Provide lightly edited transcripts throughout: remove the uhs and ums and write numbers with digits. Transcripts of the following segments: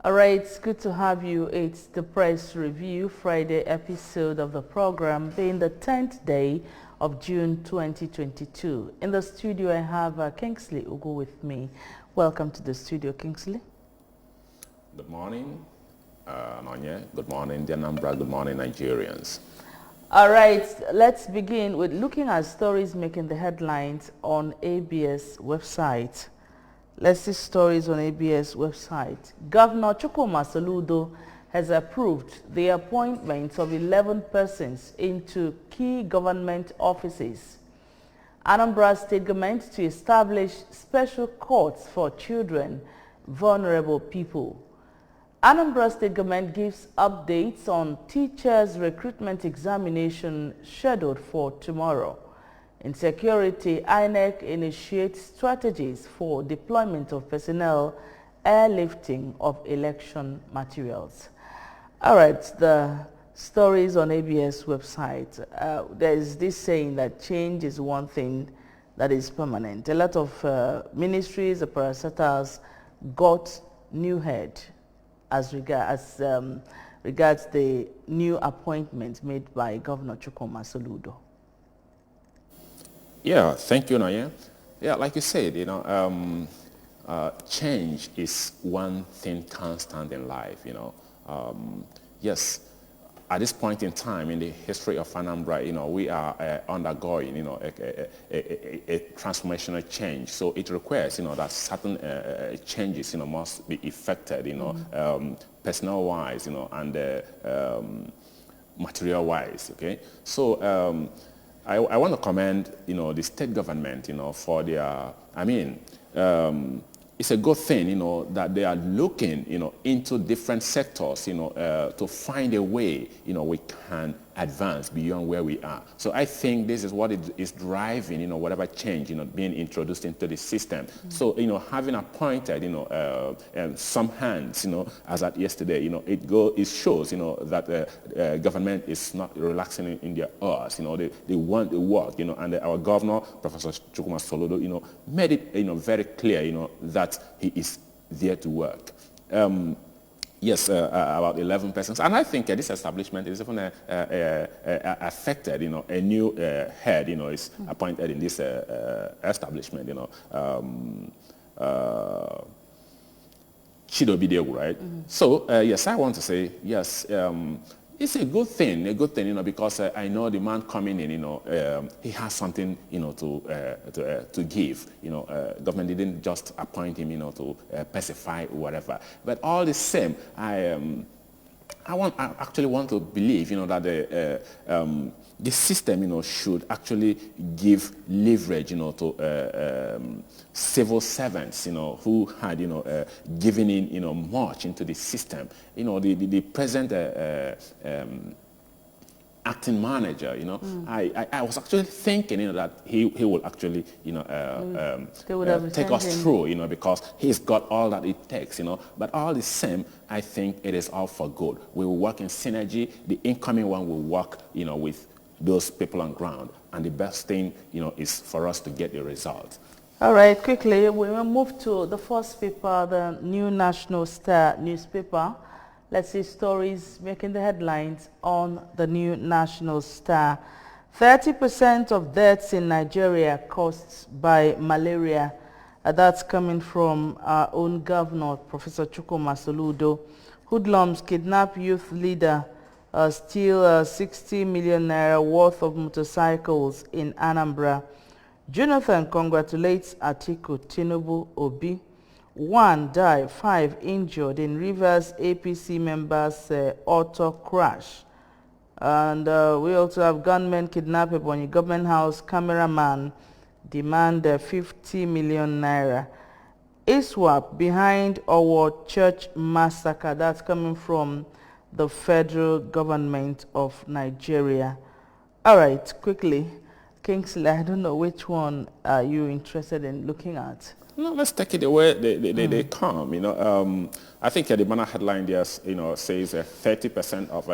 All right, it's good to have you. It's the Press Review Friday episode of the program, being the 10th day of June 2022. In the studio, I have Kingsley Ugu with me. Welcome to the studio, Kingsley. Good morning, Nonya. Good morning, Anambra. Good morning, Nigerians. All right, let's begin with looking at stories making the headlines on ABS website. Let's see stories on ABS website. Governor Chukwuma Soludo has approved the appointment of 11 persons into key government offices. Anambra State Government to establish special courts for children, vulnerable people. Anambra State Government gives updates on teachers' recruitment examination scheduled for tomorrow. In security, INEC initiates strategies for deployment of personnel, airlifting of election materials. All right, the stories on ABS website. There is this saying that change is one thing that is permanent. A lot of ministries, the parastatals, got new head as regards the new appointment made by Governor Chukwuma Soludo. Yeah, thank you, Nonya. Yeah, like you said, change is one thing constant in life, Yes, at this point in time in the history of Anambra, we are undergoing, a transformational change. So it requires, that certain changes, must be effected, personnel-wise, and material-wise, okay? So I want to commend, the state government, for their, it's a good thing, that they are looking, into different sectors, to find a way, we can advance beyond where we are. So I think this is what is driving, whatever change, being introduced into the system. Mm-hmm. So, having appointed, some hands, as at yesterday, it shows, that government is not relaxing in their hours. They want the work, and our governor, Professor Chukwuma Soludo, made it, very clear, that he is there to work. Yes, about 11 persons. And I think this establishment is even affected, a new head, is appointed in this establishment, Chido Bidegu, right? Mm-hmm. So, yes, I want to say, yes, it's a good thing, because I know the man coming in, he has something, to give. Government didn't just appoint him, to pacify whatever. But all the same, I actually want to believe, that the system, should actually give leverage, to civil servants, who had, given in, much into the system. The present acting manager, I was actually thinking, that he will actually, take us through, because he's got all that it takes, But all the same, I think it is all for good. We will work in synergy. The incoming one will work, with those people on ground. And the best thing, is for us to get the result. All right, quickly, we will move to the first paper, the New National Star newspaper. Let's see stories making the headlines on the New National Star. 30% of deaths in Nigeria caused by malaria. That's coming from our own governor, Professor Chukwuma Soludo. Hoodlums kidnap youth leader, steal 60 million naira worth of motorcycles in Anambra. Jonathan congratulates Atiku Tinubu Obi. 1 died, 5 injured in Rivers APC members' auto crash. And we also have gunmen kidnap Ebonyi government house cameraman, demand 50 million naira. ISWAP behind Owo church massacre. That's coming from the federal government of Nigeria. All right, quickly, Kingsley, I don't know which one are you interested in looking at. No, let's take it the way they come. I think the banner headline there, says 30% of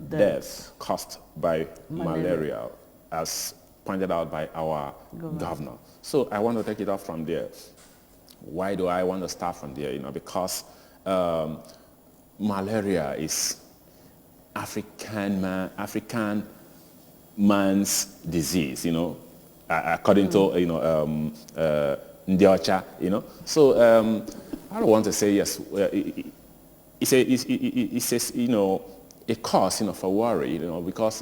deaths caused by malaria, as pointed out by our governor. So I want to take it off from there. Why do I want to start from there? Because malaria is African man's disease, according to, Ndiocha, So I don't want to say yes. It's a cause, for worry, because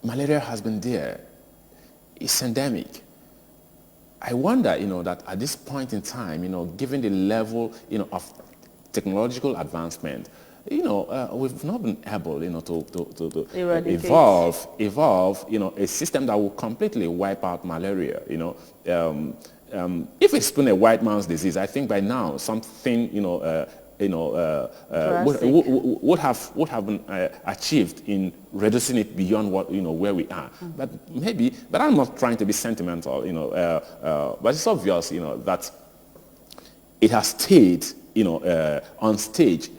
malaria has been there. It's endemic. I wonder, that at this point in time, given the level, of technological advancement, we've not been able, to evolve, a system that will completely wipe out malaria, if it's been a white man's disease, I think by now something, would have been achieved in reducing it beyond what, where we are. But I'm not trying to be sentimental, but it's obvious, that it has stayed, on stage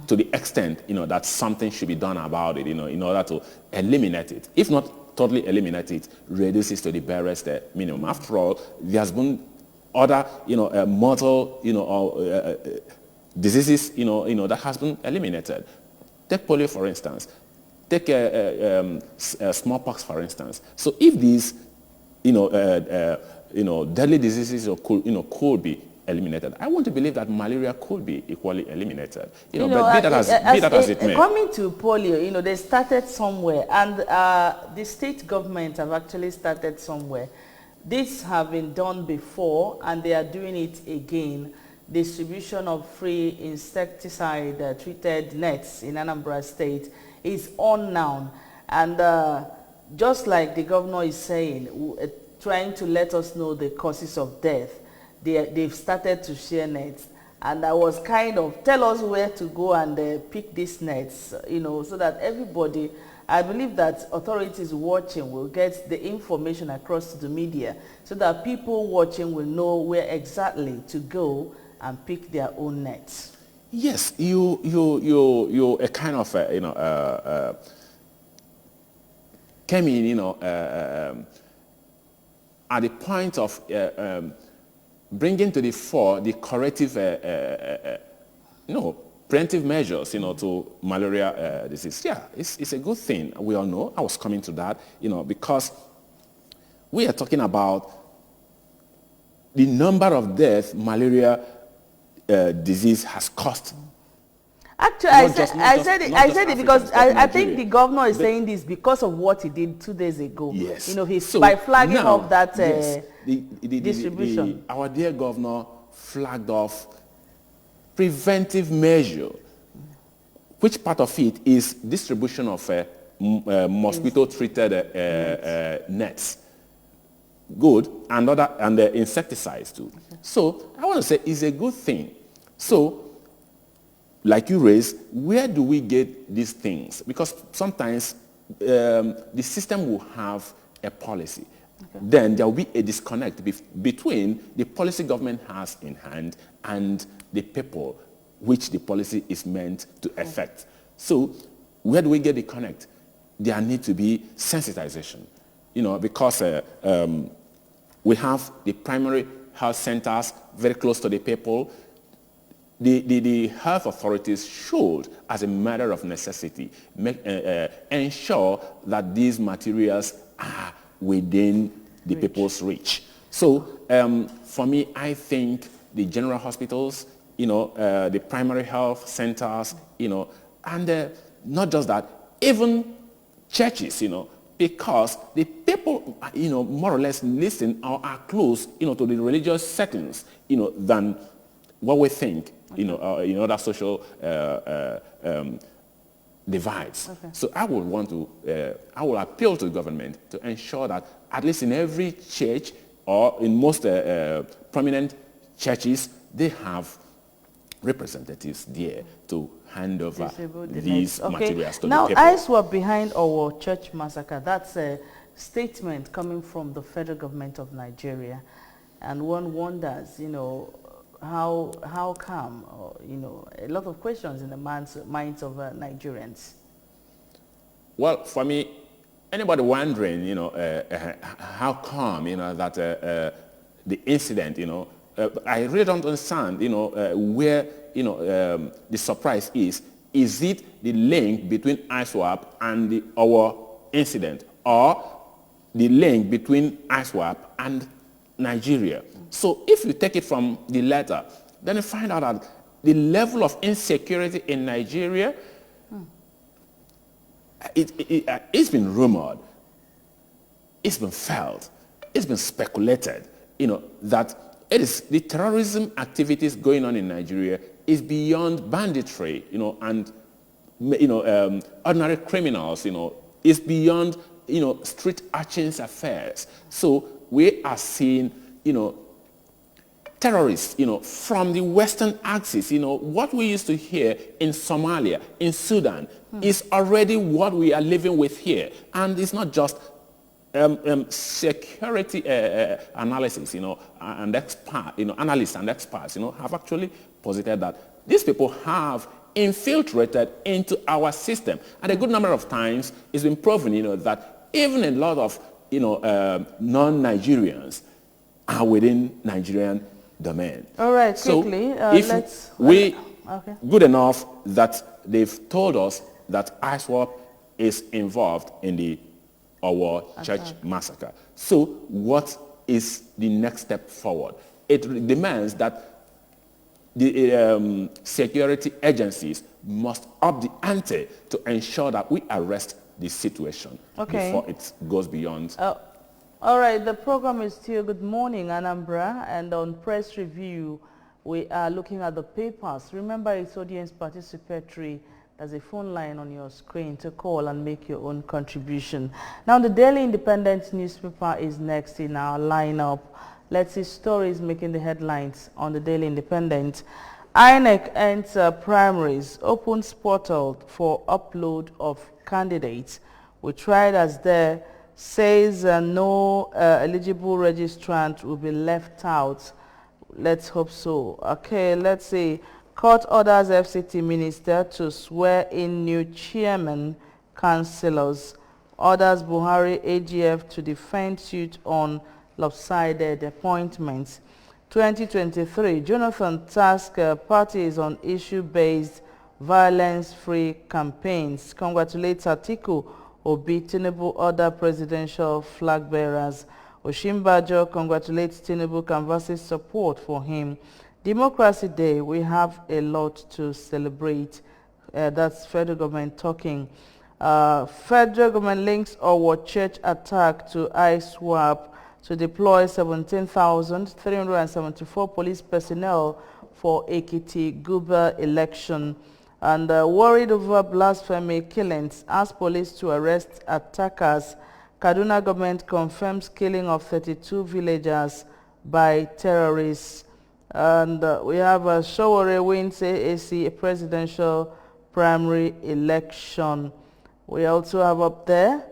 to the extent, that something should be done about it, in order to eliminate it. If not totally eliminate it, reduce it to the barest minimum. After all, there's been other, mortal, diseases, that has been eliminated. Take polio, for instance. Take smallpox, for instance. So if these, deadly diseases could be eliminated, I want to believe that malaria could be equally eliminated. But be that as it may. Coming to polio, they started somewhere, and the state government have actually started somewhere. This have been done before, and they are doing it again. Distribution of free insecticide treated nets in Anambra State is on now, and just like the governor is saying, trying to let us know the causes of death, they've started to share nets, and I was kind of, tell us where to go and pick these nets, so that everybody, I believe that authorities watching will get the information across to the media, so that people watching will know where exactly to go and pick their own nets. Yes, you a kind of came in, at the point of bringing to the fore the corrective, preventive measures, to malaria disease. Yeah, it's a good thing. We all know. I was coming to that, because we are talking about the number of deaths malaria disease has cost. Actually, I said it because I think the governor is saying this because of what he did 2 days ago. Yes. By flagging off that distribution. Our dear governor flagged off preventive measure. Which part of it is distribution of mosquito-treated nets? Good, and the insecticides too. Okay. So I want to say it's a good thing. So, like you raised, where do we get these things? Because sometimes the system will have a policy. Okay. Then there will be a disconnect between the policy government has in hand and the people which the policy is meant to affect. So where do we get the connect? There needs to be sensitization, because we have the primary health centers very close to the people. The health authorities should, as a matter of necessity, ensure that these materials are within the people's reach. So for me, I think the general hospitals, the primary health centers, and not just that, even churches, because the people, more or less listen or are close, to the religious settings, than what we think, in other social divides. Okay. So I will appeal to the government to ensure that at least in every church or in most prominent churches, they have representatives there to hand over these materials to the people. Now, ISWAP behind our church massacre, that's a statement coming from the federal government of Nigeria. And one wonders, how come, a lot of questions in the minds of Nigerians. Well, for me, anybody wondering, how come, that the incident, I really don't understand, where, the surprise is. Is it the link between ISWAP and our incident, or the link between ISWAP and Nigeria? So if you take it from the latter, then you find out that the level of insecurity in Nigeria, it's been rumored, it's been felt, it's been speculated, that it is the terrorism activities going on in Nigeria is beyond banditry, and ordinary criminals, is beyond, street urchins affairs. So we are seeing, terrorists, from the Western axis, what we used to hear in Somalia, in Sudan, is already what we are living with here. And it's not just security analysis, and analysts and experts, have actually posited that these people have infiltrated into our system. And a good number of times it's been proven, that even a lot of, non-Nigerians are within Nigerian domain. All right, quickly, okay. Good enough that they've told us that ISWAP is involved in the Owo Church massacre. So what is the next step forward? It demands that the security agencies must up the ante to ensure that we arrest the situation before it goes beyond. All right, the program is still Good Morning Anambra, and on Press Review, we are looking at the papers. Remember, it's audience participatory. There's a phone line on your screen to call and make your own contribution. Now, the Daily Independent newspaper is next in our lineup. Let's see stories making the headlines on the Daily Independent. INEC ends primaries, opens portal for upload of candidates. We tried as there, says no eligible registrant will be left out. Let's hope so. Okay, let's see. Court orders FCT minister to swear in new chairman, councillors. Orders Buhari AGF to defend suit on lopsided appointments. 2023, Jonathan Tusk parties on issue-based violence-free campaigns. Congratulates Atiku, Obi, Tinubu, other presidential flag bearers. Oshimbajo congratulates Tinubu, canvasses support for him. Democracy Day, we have a lot to celebrate. That's federal government talking. Federal government links our church attack to ISWAP to deploy 17,374 police personnel for Ekiti Guber election. And worried over blasphemy killings, asked police to arrest attackers. Kaduna government confirms killing of 32 villagers by terrorists. And we have Showore wins AAC presidential primary election. We also have up there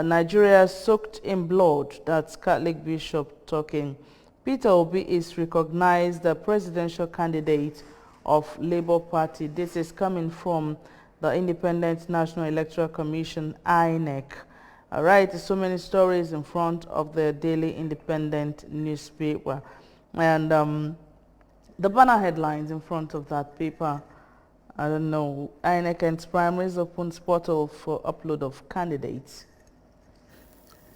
Nigeria soaked in blood. That's Catholic Bishop talking. Peter Obi is recognized the presidential candidate of Labour Party. This is coming from the Independent National Electoral Commission, INEC. All right, so many stories in front of the Daily Independent newspaper. And the banner headlines in front of that paper, I don't know, INEC ends primaries, opens portal for upload of candidates.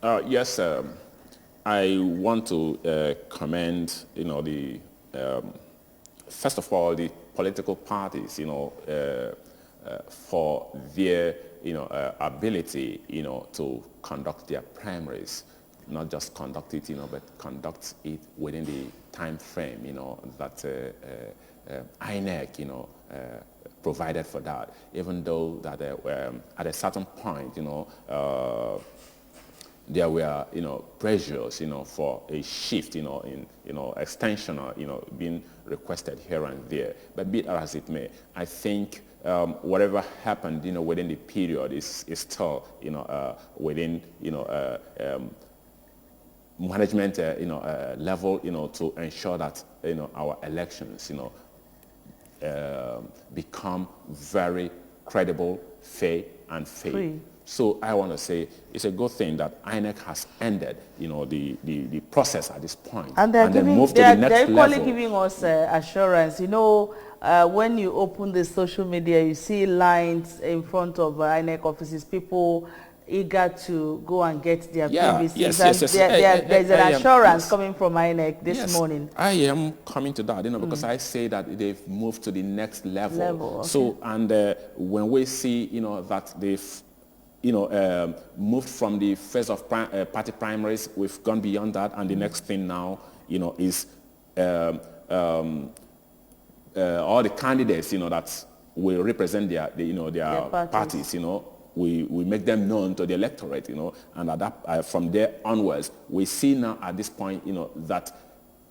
Yes, I want to commend, first of all, the political parties, for their, ability, to conduct their primaries, not just conduct it, but conduct it within the time frame, that INEC, provided for that. Even though that at a certain point, there were, pressures, for a shift, in, extension, being requested here and there. But be it as it may, I think whatever happened, within the period is still, within, management, level, to ensure that, our elections, become very credible, fair, and free. So I want to say it's a good thing that INEC has ended, the process at this point, and then moved to the next they're equally level. giving us assurance. When you open the social media, you see lines in front of INEC offices, people eager to go and get their PVCs. Yes. There's an assurance coming from INEC this morning. I am coming to that, because I say that they've moved to the next level. Okay. So, and when we see, that they've moved from the phase of party primaries, we've gone beyond that, and the next thing now, is all the candidates, that will represent their parties, we make them known to the electorate, and from there onwards, we see now at this point, that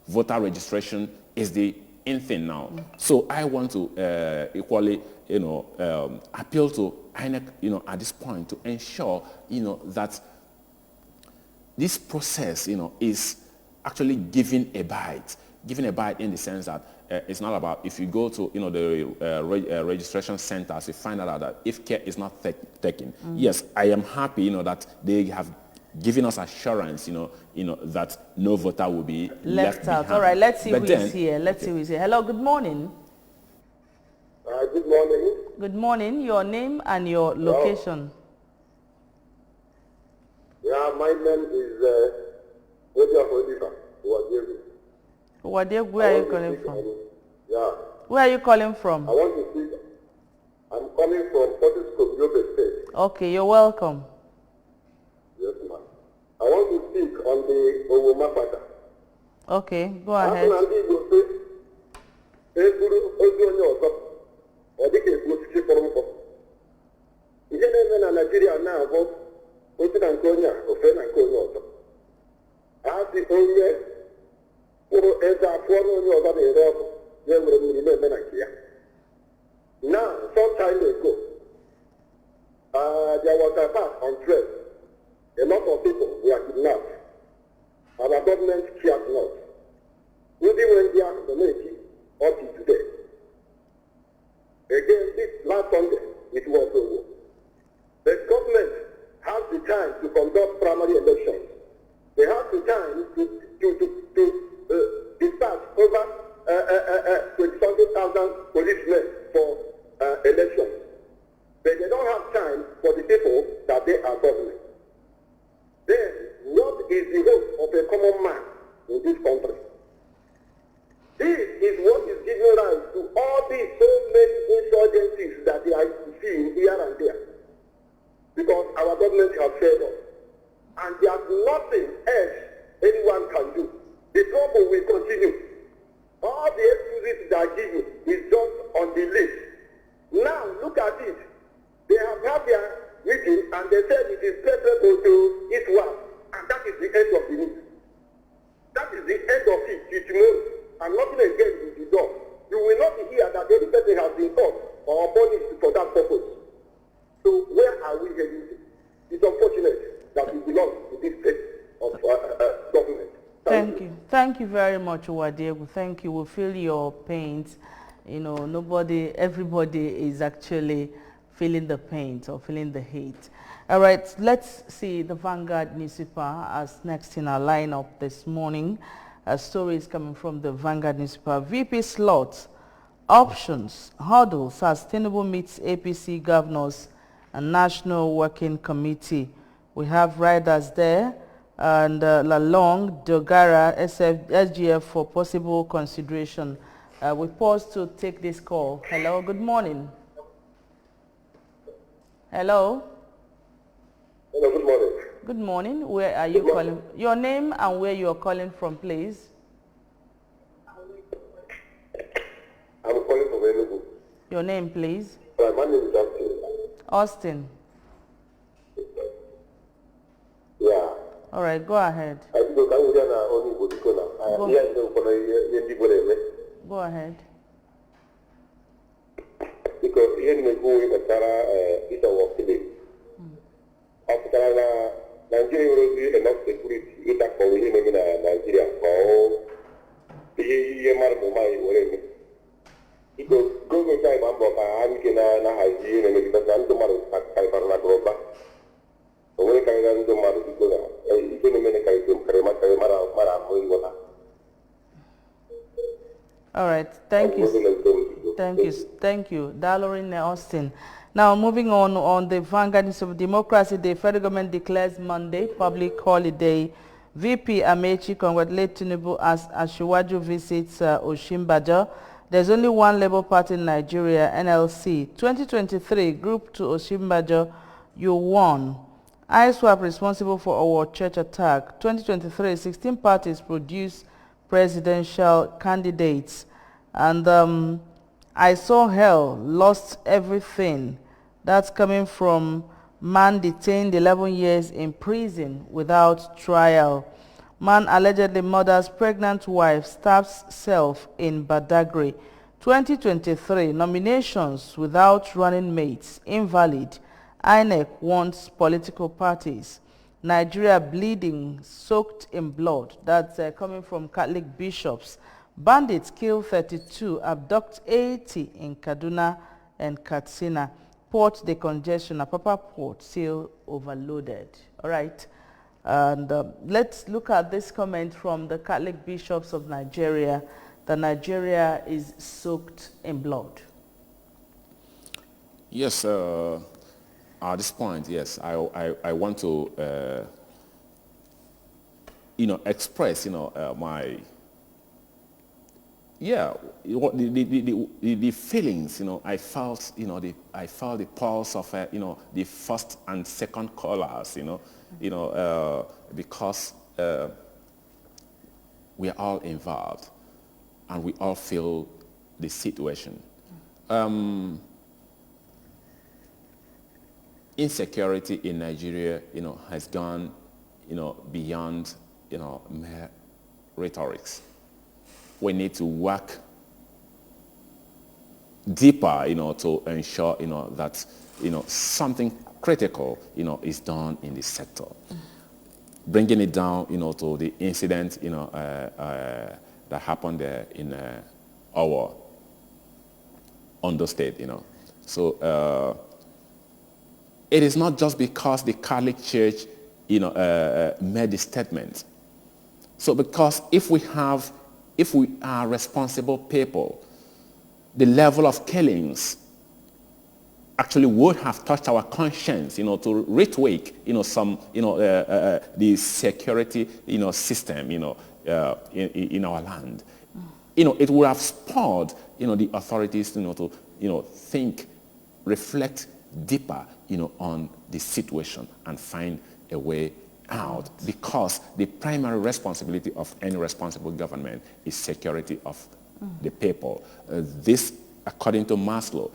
voter registration is the in thing now. So I want to equally, appeal to INEC, at this point to ensure, that this process, is actually giving a bite in the sense that it's not about if you go to, the registration centers, you find out that if care is not taken. Yes, I am happy, that they have given us assurance, that no voter will be left out. behind. All right, let's see who is here. Let's see who is here. Hello, good morning. Good morning. Good morning. Your name and your location. Yeah, my name is Odia Holifa. Where are you calling from? Yeah. Where are you calling from? I want to speak. I'm calling from Portisco, Yobe State. Okay, you're welcome. Yes, ma'am. I want to speak on the Owoma matter. Okay, go ahead. Ihe na-eme na Nigeria na-abụ otu na nke onye a ofe na nke onye ọzọ. A sị onye kpụrụ eze afọ na onye ọzọ na-ere ọkụ ya nwere mmiri na-eme na nke ya. Now, some time ago, there was a attack on train. A lot of people were kidnapped. Our government cared not. Even when they are donating up to today. Again, this last Sunday, it was over. The government has the time to conduct primary elections. They have the time to dispatch over 20,000 policemen for elections. But they don't have time for the people that they are governing. Then, what is the hope of a common man in this country? This is what is giving rise to all these so many insurgencies that they are seeing here and there. Because our government has failed us. And there's nothing else anyone can do. The trouble will continue. All the excuses they are giving is just on the list. Now, look at it. They have had their meeting and they said it is preferable to Islam. And that is the end of the news. That is the end of it. Till tomorrow. And nothing again will be done. You will not hear that any person has been caught or punished for that purpose. So where are we heading to? It's unfortunate that we belong to this state of government. Thank you. Thank you very much, Owadiegu. Thank you. We feel your pains. Everybody is actually feeling the pains or feeling the hate. All right, let's see the Vanguard newspaper as next in our lineup this morning. A story is coming from the Vanguard newspaper. VP slots, options, hurdles as Tinubu meets APC governors and National Working Committee. We have riders there and Lalong, Dogara, SGF for possible consideration. We pause to take this call. Hello, good morning. Hello. Hello, good morning. Good morning. Where are you calling? Your name and where you are calling from, please. I'm calling from Enugu. Your name, please. My name is Austin. Austin. Yeah. All right, go ahead. Go ahead. Because here in the is our today. After Nigeria will be enough security, you take for him in Nigeria. Oh, the Marmai will because go time I'm hygiene and it's not tomorrow. Thank you. Thank you. Dalorin Austin. Now, moving on the Vanguard News of Democracy, the federal government declares Monday public holiday. VP Amechi congratulates Tinubu as Asiwaju visits Oshimbaja. There's only one Labour Party in Nigeria, NLC. 2023, Group to Oshimbaja, you won. ISWAP responsible for our church attack. 2023, 16 parties produce presidential candidates. And I saw hell, lost everything. That's coming from man detained 11 years in prison without trial. Man allegedly murders pregnant wife, stabs self in Badagry. 2023, nominations without running mates, invalid. INEC wants political parties. Nigeria bleeding, soaked in blood. That's coming from Catholic bishops. Bandits kill 32, abduct 80 in Kaduna and Katsina. Port decongestion, Apapa Port still overloaded. All right. And let's look at this comment from the Catholic bishops of Nigeria, that Nigeria is soaked in blood. Yes, at this point, yes, I want to, express, my, the feelings, I felt, I felt the pulse of, the first and second callers, because we are all involved and we all feel the situation. Insecurity in Nigeria, has gone, beyond, mere rhetorics. We need to work deeper, to ensure, that, something critical, is done in this sector. Bringing it down, to the incident, that happened there in our Ondo State, So it is not just because the Catholic Church, made the statement. So because if we are responsible people, the level of killings actually would have touched our conscience, to retweak, some, the security, system, in our land. It would have spurred, the authorities, to, think, reflect deeper, on the situation and find a way out, because the primary responsibility of any responsible government is security of the people. This, according to Maslow,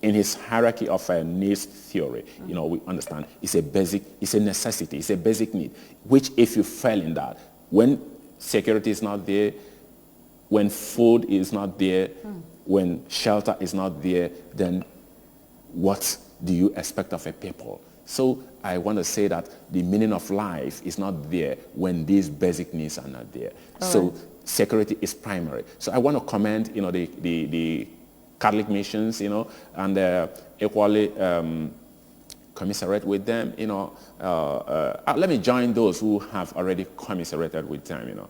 in his hierarchy of needs theory, we understand it's a necessity, it's a basic need, which if you fail in that, when security is not there, when food is not there, when shelter is not there, then what do you expect of a people? So I want to say that the meaning of life is not there when these basic needs are not there. So security is primary. So I want to commend, the Catholic missions, and equally commiserate with them, let me join those who have already commiserated with them,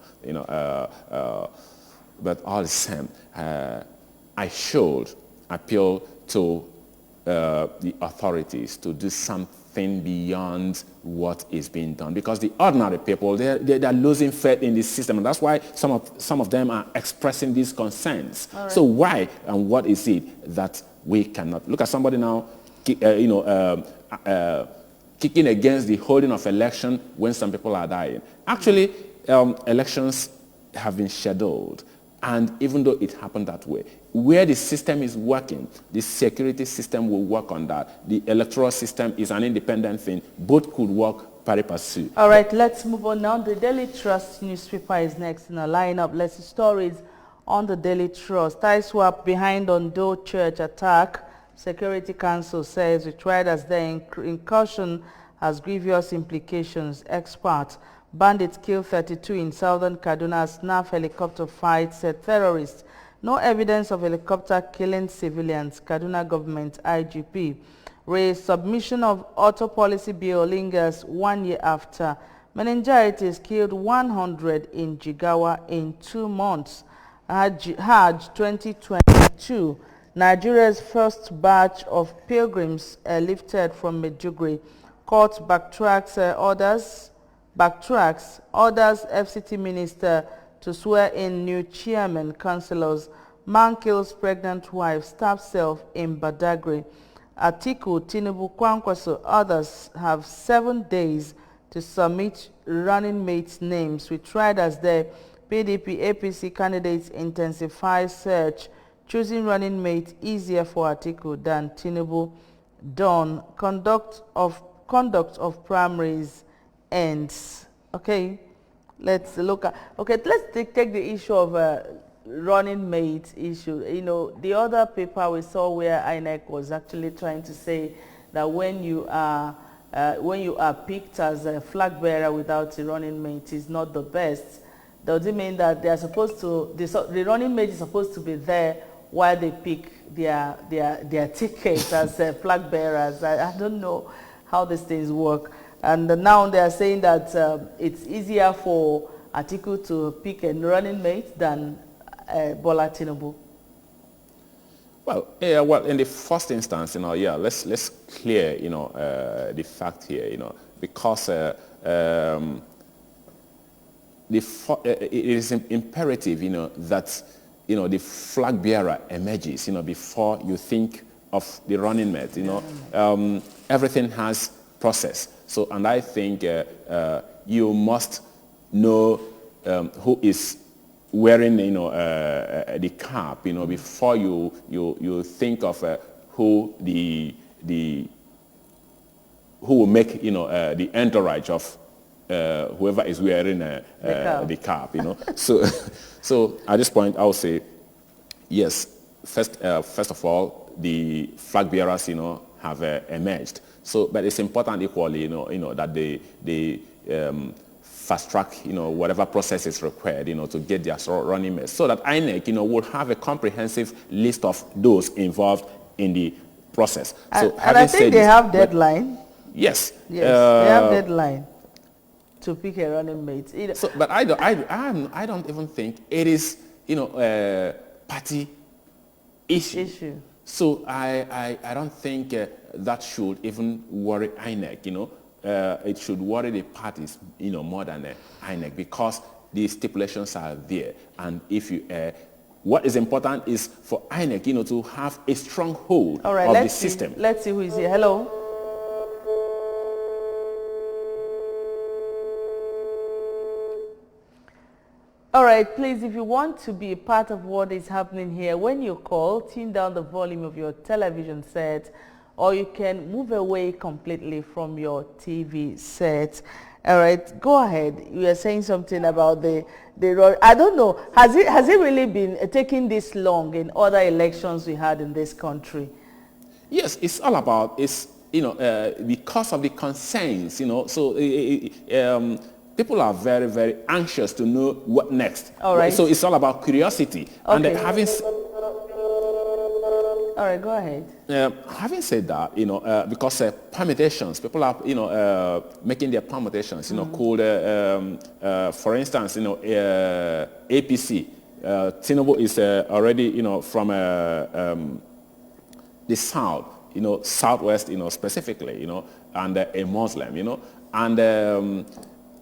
but all the same, I should appeal to the authorities to do something beyond what is being done, because the ordinary people, they're losing faith in the system, and that's why some of them are expressing these concerns. Right. So why and what is it that we cannot look at somebody now, kicking against the holding of election when some people are dying? Actually, elections have been scheduled. And even though it happened that way, where the system is working, the security system will work on that. The electoral system is an independent thing. Both could work pari passu. All right, let's move on now. The Daily Trust newspaper is next in our lineup. Let's see stories on the Daily Trust. ISWAP behind Ondo church attack. Security Council says it tried as their incursion has grievous implications. Expert. Bandits kill 32 in southern Kaduna as NAF helicopter fight, said terrorists. No evidence of helicopter killing civilians. Kaduna government IGP. Raised submission of auto policy bill lingers 1 year after. Meningitis killed 100 in Jigawa in 2 months. Hajj 2022. Nigeria's first batch of pilgrims lifted from Maiduguri. Court backtracks orders FCT minister to swear in new chairman councillors. Man kills pregnant wife, stabs self in Badagry. Atiku, Tinubu, Kwankwaso, others have 7 days to submit running mates' names. We tried as the PDP APC candidates intensify search, choosing running mate easier for Atiku than Tinubu. Done. Conduct of primaries ends. Okay, let's look at. Okay, let's take the issue of running mate issue. You know, the other paper we saw where INEC was actually trying to say that when you are picked as a flag bearer without a running mate is not the best. Does it mean that they are supposed to, the running mate is supposed to be there while they pick their tickets as flag bearers? I don't know how these things work. And now they are saying that it's easier for Atiku to pick a running mate than Bola Tinubu. Well, yeah, well, in the first instance, you know, yeah, let's clear, you know, the fact here, you know, because it is imperative, you know, that, you know, the flag bearer emerges, you know, before you think of the running mate, you know. Everything has process. So, and I think you must know who is wearing, you know, the cap, you know, before you think of who will make, you know, the entourage of whoever is wearing the cap, you know. So at this point, I would say, yes, first of all, the flag bearers, you know, have emerged. So, but it's important equally, you know, that they fast track, you know, whatever process is required, you know, to get their running mates, so that INEC, you know, will have a comprehensive list of those involved in the process. So, and I think they have deadline. Yes. Yes, they have deadline to pick a running mate. So, but I don't even think it is, you know, a party issue. So I don't think that should even worry INEC, you know. It should worry the parties, you know, more than INEC, because the stipulations are there. And if you, what is important is for INEC, you know, to have a strong hold of the system. Let's see who is here. Hello. All right, please, if you want to be a part of what is happening here, when you call, tune down the volume of your television set, or you can move away completely from your TV set. All right, go ahead. You are saying something about the I don't know. Has it really been taking this long in other elections we had in this country? Yes, it's all about, you know, because of the concerns, you know, so people are very, very anxious to know what next. All right. So it's all about curiosity. Okay. And having... All right, go ahead. Having said that, you know, because permutations, people are, you know, making their permutations, you know, called, for instance, you know, APC. Tinubu is already, you know, from the south, you know, southwest, you know, specifically, you know, and a Muslim, you know, and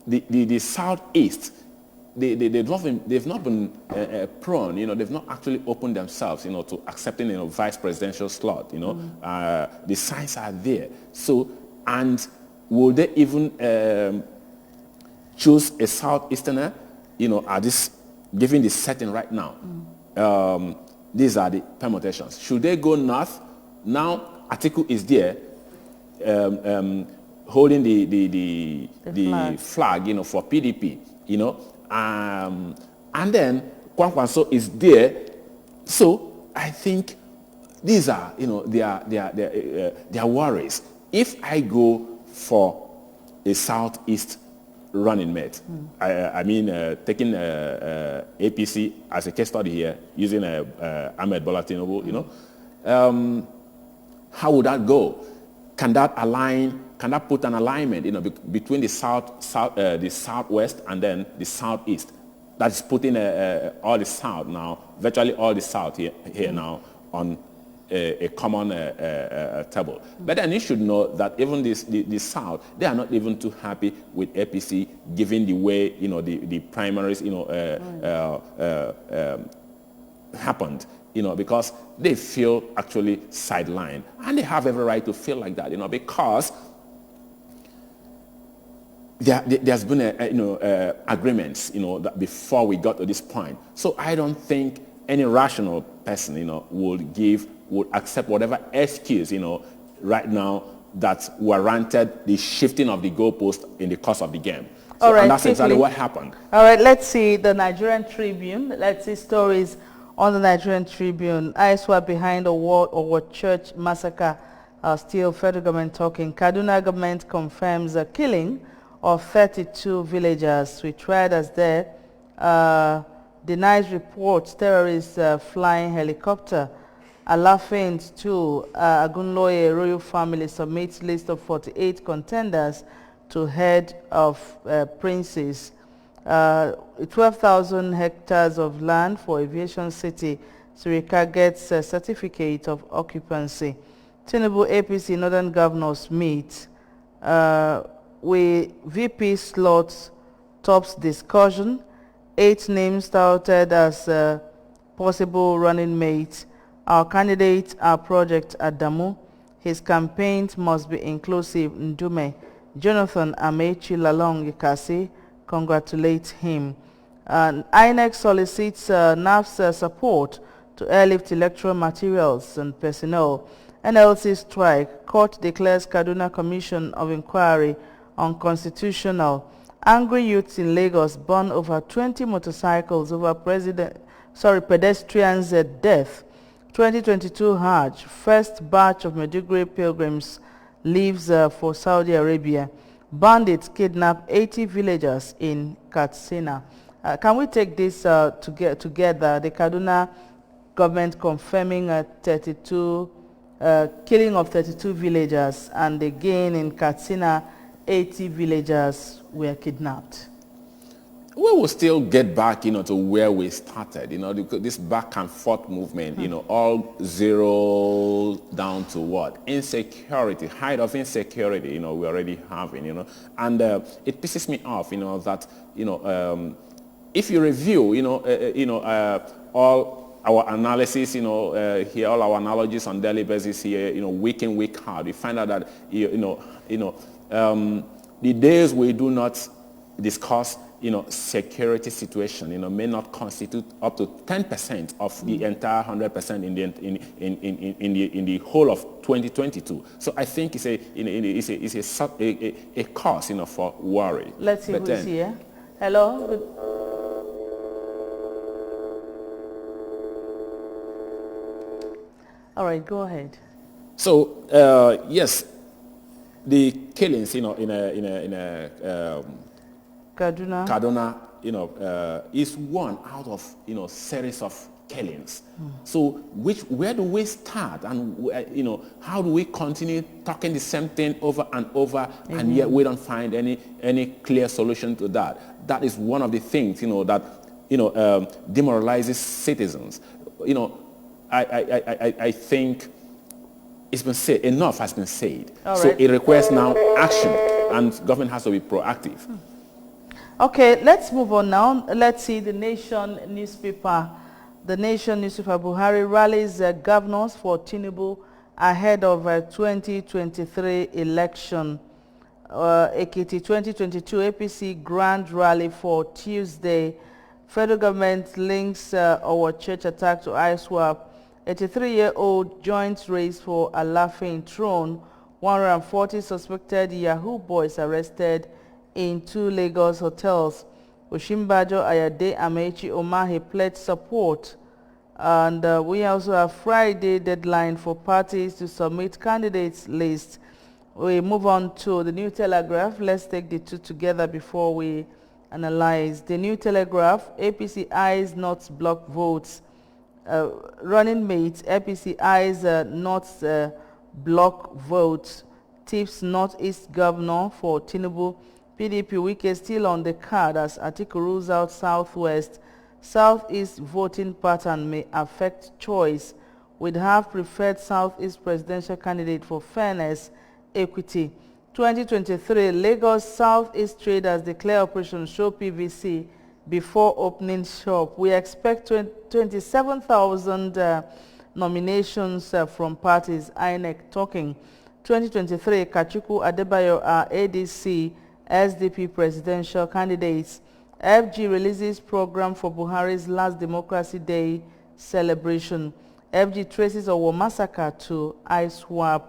the southeast, they've not been prone, you know, they've not actually opened themselves, you know, to accepting, you know, vice presidential slot, you know. The signs are there. So, and will they even choose a southeasterner, you know, at this, given the setting right now? These are the permutations. Should they go north? Now, Atiku is there, holding the flag, you know, for PDP, you know. And then Kwankwaso is there. So I think these are, you know, their worries. If I go for a southeast running mate, I mean, taking APC as a case study here, using Ahmed Bola Tinubu, you know, how would that go? Can that align? Can that put an alignment, you know, between the southwest and then the southeast? that's putting all the South now, virtually all the South here now on a common table. But then you should know that even the South, they are not even too happy with APC, given the way the primaries happened. Because they feel actually sidelined, and they have every right to feel like that. Because there's been agreements, that before we got to this point. So I don't think any rational person, would accept whatever excuse, right now that warranted the shifting of the goalpost in the course of the game. So, all right, and that's exactly what happened. All right, let's see the Nigerian Tribune. Let's see stories on the Nigerian Tribune. ISWAP behind the Owo Church massacre. Still federal government talking. Kaduna government confirms the killing of 32 villagers. We tried as there. Denies reports terrorists flying helicopter. Alafin to Agunloye royal family submits list of 48 contenders to head of princes. 12,000 hectares of land for aviation city. Sirika gets a certificate of occupancy. Tinubu APC Northern Governors meet. VP slots tops discussion. 8 names touted as possible running mates. Our candidate, our project Adamu. His campaigns must be inclusive. Ndume. Jonathan Amechi Lalong Yekasi congratulate him. INEC solicits NAF's support to airlift electoral materials and personnel. NLC strike. Court declares Kaduna Commission of Inquiry unconstitutional. Angry youths in Lagos burn over 20 motorcycles over pedestrians' death. 2022 Hajj, first batch of Maiduguri pilgrims leaves for Saudi Arabia. Bandits kidnap 80 villagers in Katsina. Can we take this together? The Kaduna government confirming killing of 32 villagers, and again in Katsina, 80 villagers were kidnapped. We will still get back, to where we started, this back and forth movement, all zero down to what? Insecurity, height of insecurity, we already having, and it pisses me off, that, if you review, all our analysis, here, all our analogies on daily basis here, week in, week out, we find out that, the days we do not discuss security situation, may not constitute up to 10% of the entire 100% in the whole of 2022. So I think it's a cause, for worry. Let's see who's here. Hello. All right, go ahead. So yes, the killings, in a Kaduna, is one out of, series of killings. So where do we start? And, how do we continue talking the same thing over and over, and yet we don't find any clear solution to that? That is one of the things, that, demoralizes citizens. I think it's been said, enough has been said. So it requires now action, and government has to be proactive. Okay, let's move on now. Let's see the Nation newspaper. The Nation newspaper, Buhari rallies governors for Tinubu ahead of 2023 election. Ekiti 2022 APC grand rally for Tuesday. Federal government links our church attack to ISWAP. 83-year-old joint race for Alafin throne. 140 suspected Yahoo boys arrested in 2 Lagos hotels. Oshimbajo, Ayade, Amechi, Omahe pledged support. And we also have Friday deadline for parties to submit candidates list. We move on to the New Telegraph. Let's take the two together before we analyze. The New Telegraph, APC eyes not block votes. Running mates, APC eyes not block votes. Tips Northeast governor for Tinubu PDP Wike still on the card as Atiku rules out Southwest. Southeast voting pattern may affect choice. We'd have preferred Southeast presidential candidate for fairness, equity. 2023, Lagos Southeast traders declare Operation Show PVC before opening shop. We expect 27,000 nominations from parties, INEC talking. 2023, Kachukwu Adebayo are ADC, SDP presidential candidates. FG releases program for Buhari's last Democracy Day celebration. FG traces Owo massacre to ISWAP,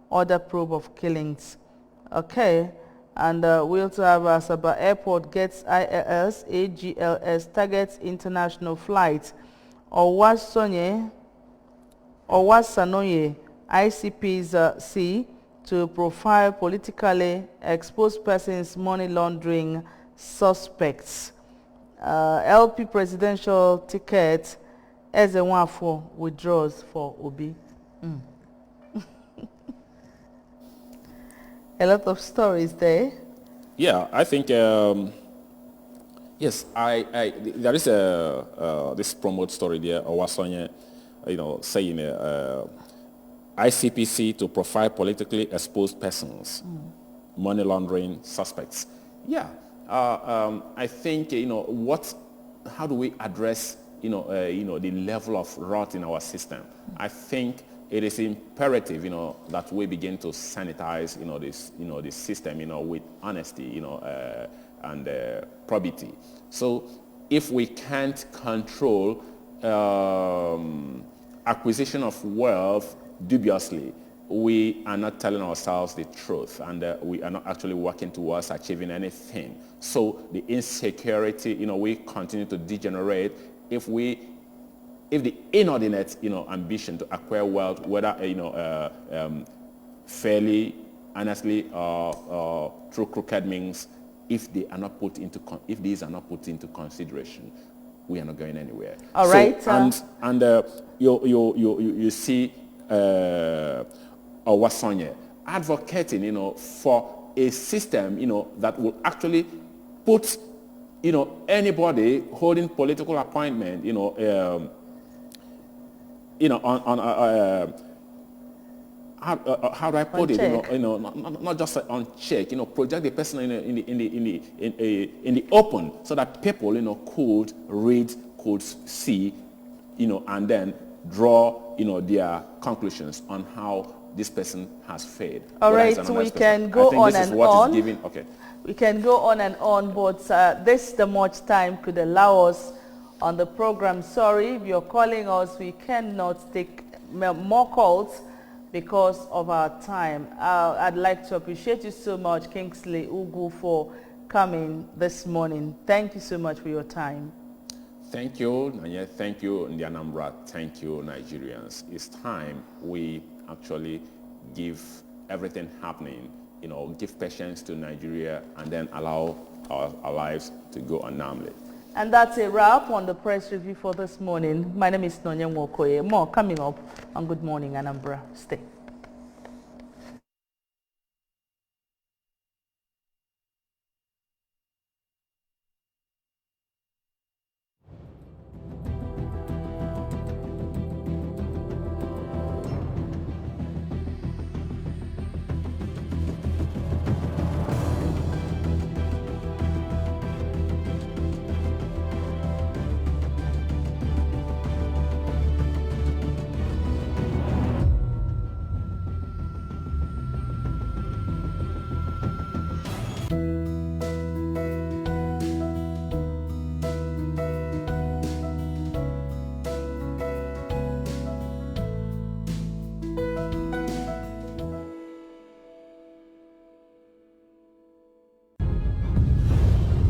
order probe of killings. Okay, and we also have Asaba Airport gets ILS, AGLS targets international flights. Owasanoye, ICP's C to profile politically exposed persons, money laundering suspects. LP presidential ticket, Ezenwafo withdraws for Obi. A lot of stories there. Yeah, I think, yes, there is this promote story there, Owasanya, saying ICPC to profile politically exposed persons, money laundering suspects. Yeah, I think, how do we address, the level of rot in our system? I think it is imperative, that we begin to sanitize, this system, with honesty, and probity. So if we can't control acquisition of wealth dubiously, we are not telling ourselves the truth, and we are not actually working towards achieving anything. So the insecurity, we continue to degenerate if the inordinate, ambition to acquire wealth, whether, fairly, honestly, or through crooked means, if these are not put into consideration, we are not going anywhere. All right. And you see Owasanya advocating, for a system, that will actually put, anybody holding political appointment, how do I put it? Not just on check. Project the person in the open, so that people, could read, could see, and then draw, their conclusions on how this person has fared. All right, we can go on and on. Okay. We can go on and on, but this the much time could allow us on the program. Sorry, if you're calling us, we cannot take more calls because of our time. I'd like to appreciate you so much, Kingsley Ugu, for coming this morning. Thank you so much for your time. Thank you, Nanya. Thank you, Ndianambra. Thank you, Nigerians. It's time we actually give everything happening, give patience to Nigeria, and then allow our lives to go unharmed. And that's a wrap on the press review for this morning. My name is Nonya Nwokoye. More coming up on Good Morning Anambra. Stay.